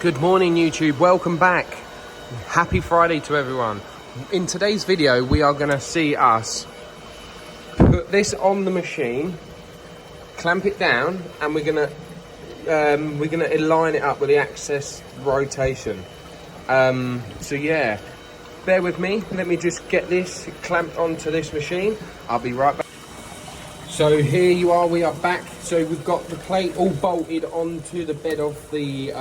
Good morning YouTube, welcome back. Happy Friday to everyone. In today's video we are going to see us put this on the machine, clamp it down, and we're going to align it up with the axis rotation. So yeah, bear with me, let me just get this clamped onto this machine. I'll be right back. So here you are, we are back. So we've got the plate all bolted onto the bed of the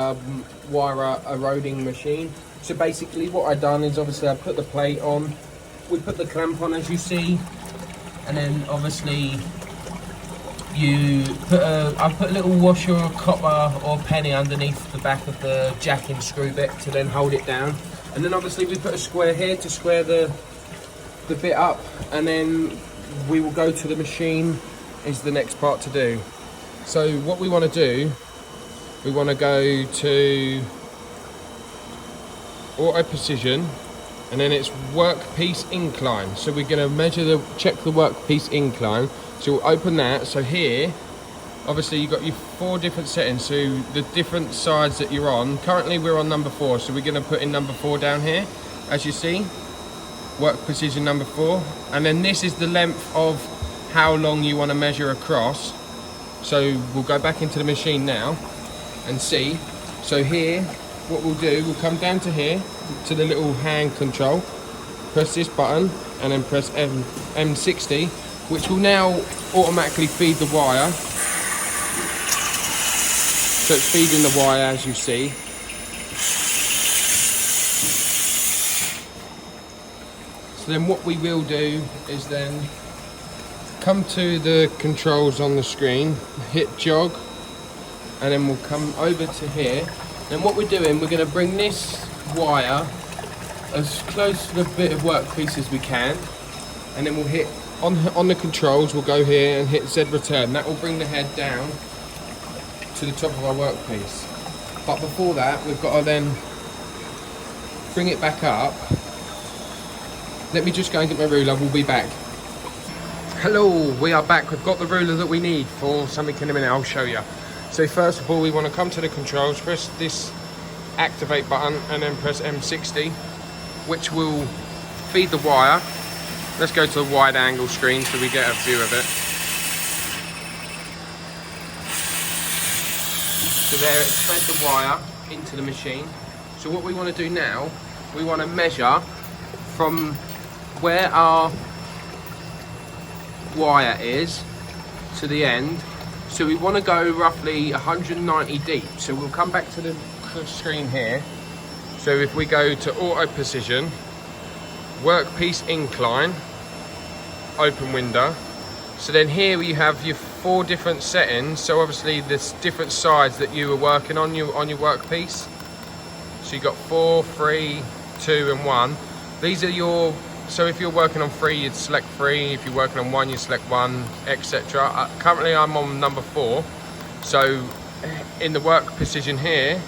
wire eroding machine. So basically what I've done is obviously I put the plate on, we put the clamp on as you see, and then obviously I put a little washer or copper or penny underneath the back of the jacking screw bit to then hold it down. And then obviously we put a square here to square the bit up, and then we will go to the machine is the next part to do. So what we want to do, we want to go to auto precision, and then it's workpiece incline. So we're going to check the workpiece incline. So we'll open that. So here obviously you've got your 4 different settings, so the different sides that you're on. Currently we're on number 4, so we're going to put in number 4 down here, as you see, work precision number 4. And then this is the length of how long you want to measure across. So we'll go back into the machine now and see. So here what we'll do, we'll come down to here to the little hand control, press this button and then press M60, which will now automatically feed the wire. So it's feeding the wire as you see. So then what we will do is then come to the controls on the screen, hit jog, and then we'll come over to here. Then what we're doing, we're going to bring this wire as close to the bit of workpiece as we can, and then we'll hit on the controls, we'll go here and hit Z return. That will bring the head down to the top of our workpiece. But before that, we've got to then bring it back up. Let me just go and get my ruler, we'll be back. Hello, we are back. We've got the ruler that we need for something in a minute, I'll show you. So first of all, we want to come to the controls, press this activate button and then press M60, which will feed the wire. Let's go to the wide angle screen so we get a view of it. So there, it's fed the wire into the machine. So what we want to do now, we want to measure from where our wire is to the end. So we want to go roughly 190 deep. So we'll come back to the screen here. So if we go to auto precision, workpiece incline, open window. So then here you have your 4 different settings. So obviously there's different sides that you were working on your workpiece. So you got 4, 3, 2 and 1. These are your, so if you're working on 3, you'd select 3. If you're working on 1, you select 1, etc. Currently I'm on number 4. So in the work precision here,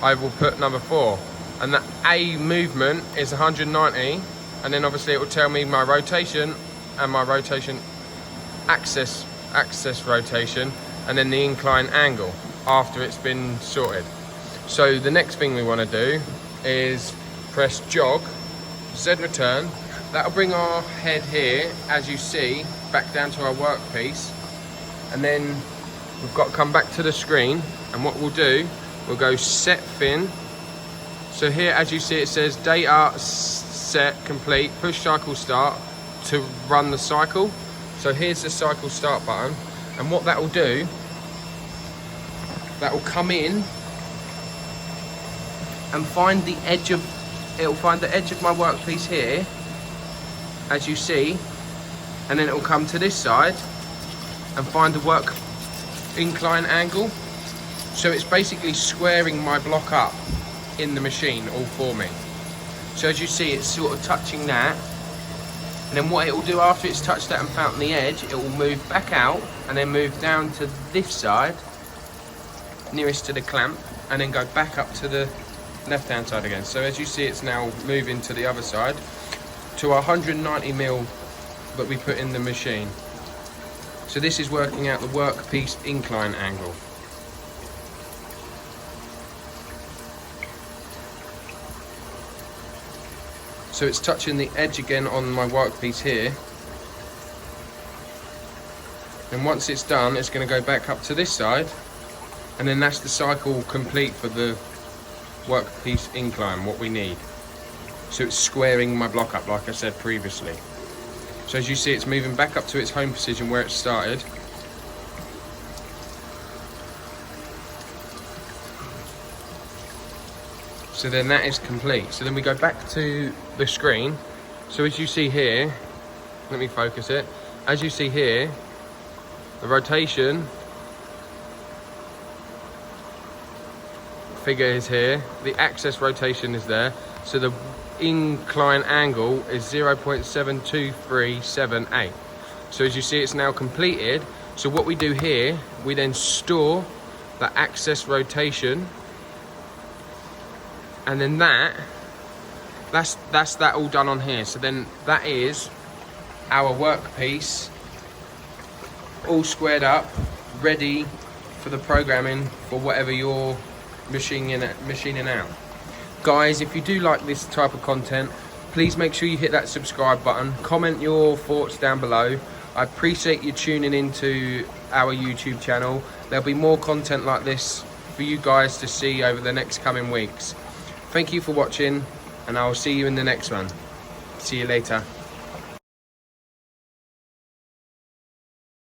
I will put number 4. And the A movement is 190. And then obviously it will tell me my rotation and my rotation axis rotation, and then the incline angle after it's been sorted. So the next thing we want to do is press jog, Z return. That'll bring our head here, as you see, back down to our workpiece. And then we've got to come back to the screen, and what we'll do, we'll go set fin. So here, as you see, it says data set complete, push cycle start to run the cycle. So here's the cycle start button, and what that will do, that will come in and find the edge of, it'll find the edge of my workpiece here, as you see, and then it will come to this side and find the work incline angle. So it's basically squaring my block up in the machine all for me. So as you see, it's sort of touching that, and then what it will do after it's touched that and found the edge, it will move back out and then move down to this side nearest to the clamp, and then go back up to the left hand side again. So as you see, it's now moving to the other side to 190mm that we put in the machine. So this is working out the workpiece incline angle. So it's touching the edge again on my workpiece here. And once it's done, it's going to go back up to this side, and then that's the cycle complete for the workpiece incline, what we need. So it's squaring my block up like I said previously. So as you see, it's moving back up to its home position where it started. So then that is complete. So then we go back to the screen. So as you see here, let me focus it. As you see here, the rotation figure is here. The axis rotation is there. So the incline angle is 0.72378. So as you see, it's now completed. So what we do here, we then store the axis rotation, and then that's that all done on here. So then that is our workpiece all squared up, ready for the programming for whatever you're machining out. Guys, if you do like this type of content, please make sure you hit that subscribe button, comment your thoughts down below. I appreciate you tuning into our YouTube channel. There'll be more content like this for you guys to see over the next coming weeks. Thank you for watching, and I'll see you in the next one. See you later.